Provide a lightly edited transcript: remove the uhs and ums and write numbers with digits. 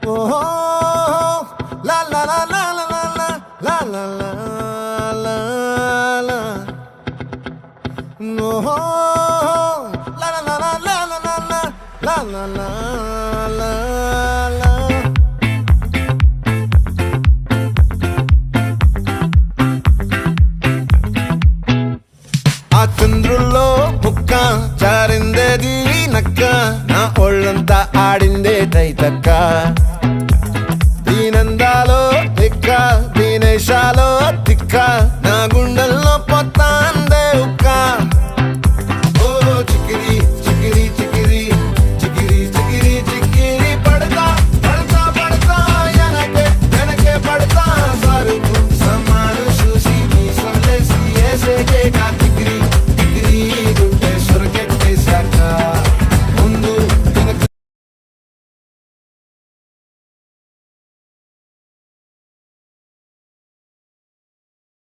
ఓహో లా లా లా లా లా లా లా లా లా లా ఓహో లా లా లా లా లా లా లా లా లా లా లా ఆ చంద్రుల్లో ముక్క జారిందేది నక్క నా ఒళ్ళంతా ఆడిందే తైతక్క